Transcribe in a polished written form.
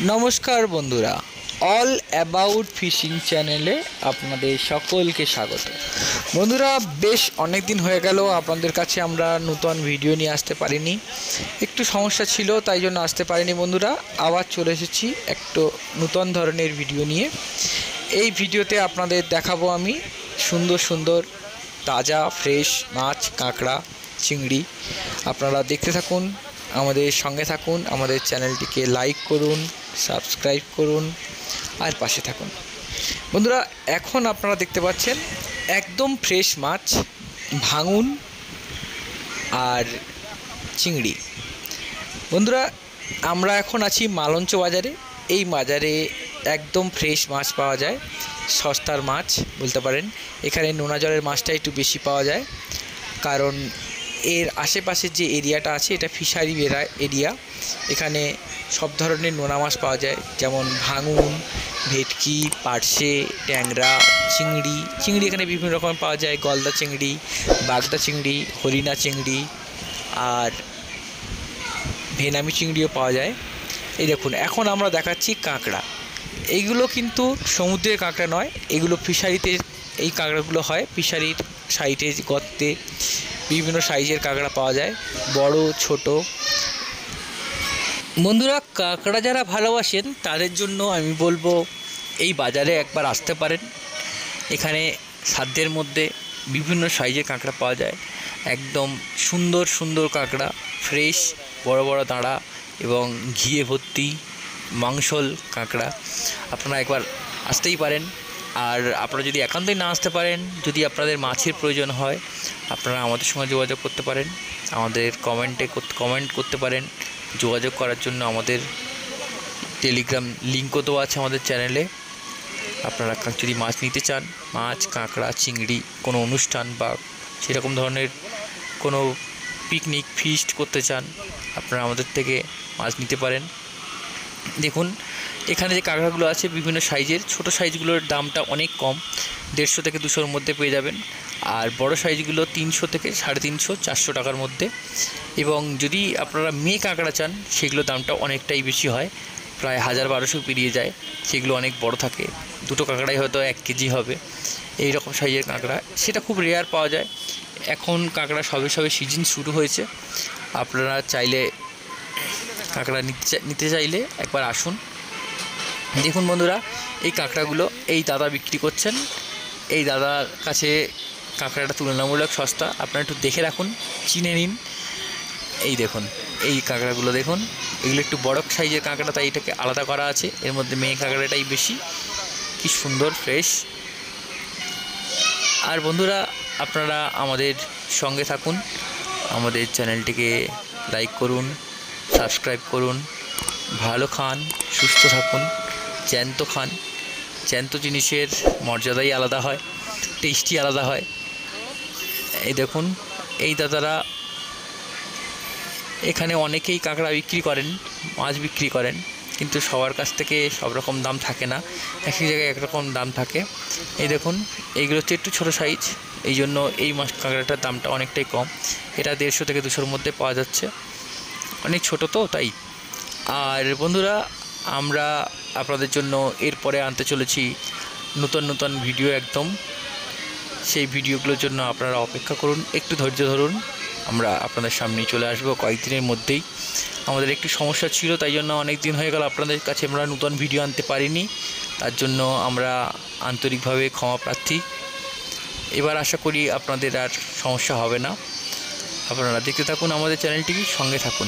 নমস্কার বন্ধুরা, all about fishing চ্যানেলে আপনাদের সকলকে স্বাগত। বন্ধুরা, বেশ অনেক দিন হয়ে গেল আপনাদের কাছে আমরা নতুন ভিডিও নিয়ে আসতে পারিনি, একটু সমস্যা ছিল তাই জন্য আসতে পারিনি। বন্ধুরা, আবার চলে এসেছি একটু নতুন ধরনের ভিডিও নিয়ে। এই ভিডিওতে আপনাদের দেখাবো আমি সুন্দর সুন্দর তাজা ফ্রেশ মাছ, কাঁকড়া, চিংড়ি। আপনারা দেখতে থাকুন, আমাদের সঙ্গে থাকুন, আমাদের চ্যানেলটিকে লাইক করুন, সাবস্ক্রাইব করুন আর পাশে থাকুন। বন্ধুরা, এখন আপনারা দেখতে পাচ্ছেন একদম ফ্রেশ মাছ, ভাঙন আর চিংড়ি। বন্ধুরা, আমরা এখন আছি মালঞ্চ বাজারে। এই বাজারে একদম ফ্রেশ মাছ পাওয়া যায়, সস্তার মাছ বলতে পারেন। এখানে নোনা জলের মাছটা একটু বেশি পাওয়া যায়, কারণ এর আশেপাশে যে এরিয়াটা আছে এটা ফিশারি এরিয়া। এখানে সব ধরনের নোনা মাছ পাওয়া যায়, যেমন ভাঙন, ভেটকি, পার্শে, ট্যাংরা, চিংড়ি এখানে বিভিন্ন রকম পাওয়া যায়। গলদা চিংড়ি, বাগদা চিংড়ি, হরিণা চিংড়ি আর ভেনামি চিংড়িও পাওয়া যায়। এই দেখুন, এখন আমরা দেখাচ্ছি কাঁকড়া। এইগুলো কিন্তু সমুদ্রের কাঁকড়া নয়, এগুলো ফিশারিতে এই কাঁকড়াগুলো হয়। ফিশারির সাইডে গর্তে বিভিন্ন সাইজের কাঁকড়া পাওয়া যায়, বড় ছোট। বন্ধুরা, কাঁকড়া যারা ভালোবাসেন তাদের জন্য আমি বলবো এই বাজারে একবার আসতে পারেন। এখানে সাধ্যের মধ্যে বিভিন্ন সাইজের কাঁকড়া পাওয়া যায়, একদম সুন্দর সুন্দর কাঁকড়া, ফ্রেশ, বড় বড় দাঁড়া এবং ঘিয়ে ভর্তি মাংসল কাঁকড়া। আপনারা একবার আসতেই পারেন। আর আপনারা যদি একান্তই না আসতে পারেন, যদি আপনাদের মাছের প্রয়োজন হয়, আপনারা আমাদের সঙ্গে যোগাযোগ করতে পারেন। আমাদের কমেন্ট করতে পারেন। যোগাযোগ করার জন্য আমাদের টেলিগ্রাম লিঙ্কও দেওয়া আছে আমাদের চ্যানেলে। আপনারা যদি মাছ নিতে চান, মাছ, কাঁকড়া, চিংড়ি, কোনো অনুষ্ঠান বা সেরকম ধরনের কোনো পিকনিক ফিস্ট করতে চান, আপনারা আমাদের থেকে মাছ নিতে পারেন। দেখুন, এখানে যে কাঁকড়াগুলো আছে বিভিন্ন সাইজের, ছোট সাইজগুলোর দামটা অনেক কম, 150 থেকে 200-র মধ্যে পেয়ে যাবেন। আর বড় সাইজগুলো 300 থেকে 350, 400 টাকার মধ্যে। এবং যদি আপনারা মেয়ে কাঁকড়া চান, সেগুলো দামটা অনেকটাই বেশি হয়, প্রায় 1000-1200 পেরিয়ে যায়। সেগুলো অনেক বড় থাকে, দুটো কাঁকড়াই হয়তো 1 কেজি হবে, এই রকম সাইজের কাঁকড়া। সেটা খুব রেয়ার পাওয়া যায়। এখন কাঁকড়া সবে সিজন শুরু হয়েছে। আপনারা চাইলে কাঁকড়া নিতে চাইলে একবার আসুন। দেখুন বন্ধুরা, এই কাঁকড়াগুলো এই দাদা বিক্রি করছেন। এই দাদার কাছে কাঁকড়াটা তুলনামূলক সস্তা, আপনারা একটু দেখে রাখুন, চিনে নিন। এই দেখুন, এই কাঁকড়াগুলো দেখুন, এগুলো একটু বড় সাইজের কাঁকড়া, তাই এটাকে আলাদা করা আছে। এর মধ্যে মেয়ে কাঁকড়াটাই বেশি, কি সুন্দর ফ্রেশ। আর বন্ধুরা, আপনারা আমাদের সঙ্গে থাকুন, আমাদের চ্যানেলটিকে লাইক করুন, সাবস্ক্রাইব করুন। ভালো খান, সুস্থ থাকুন, জ্যান্ত খান। জ্যান্ত জিনিসের মর্যাদাই আলাদা হয়, টেস্টি আলাদা হয়। এই দেখুন, এই দাদারা এখানে অনেকেই কাঁকড়া বিক্রি করেন, মাছ বিক্রি করেন, কিন্তু সবার কাছ থেকে সব রকম দাম থাকে না, এক এক জায়গায় একরকম দাম থাকে। এই দেখুন, এইগুলো হচ্ছে একটু ছোটো সাইজ, এই জন্য এই মাছ কাঁকড়াটার দামটা অনেকটাই কম। এটা 150 থেকে 200-র মধ্যে পাওয়া যাচ্ছে, অনেক ছোটো তো তাই। আর বন্ধুরা, আমরা আপনাদের জন্য এরপরে আনতে চলেছি নতুন ভিডিও একদম। সেই ভিডিওগুলোর জন্য আপনারা অপেক্ষা করুন, একটু ধৈর্য ধরুন। আমরা আপনাদের সামনেই চলে আসবো কয়েকদিনের মধ্যেই। আমাদের একটু সমস্যা ছিল, তাই জন্য অনেক দিন হয়ে গেল আপনাদের কাছে আমরা নতুন ভিডিও আনতে পারিনি, তার জন্য আমরা আন্তরিকভাবে ক্ষমা প্রার্থী। এবার আশা করি আপনাদের আর সমস্যা হবে না। আপনারা দেখতে থাকুন, আমাদের চ্যানেলটি সঙ্গে থাকুন।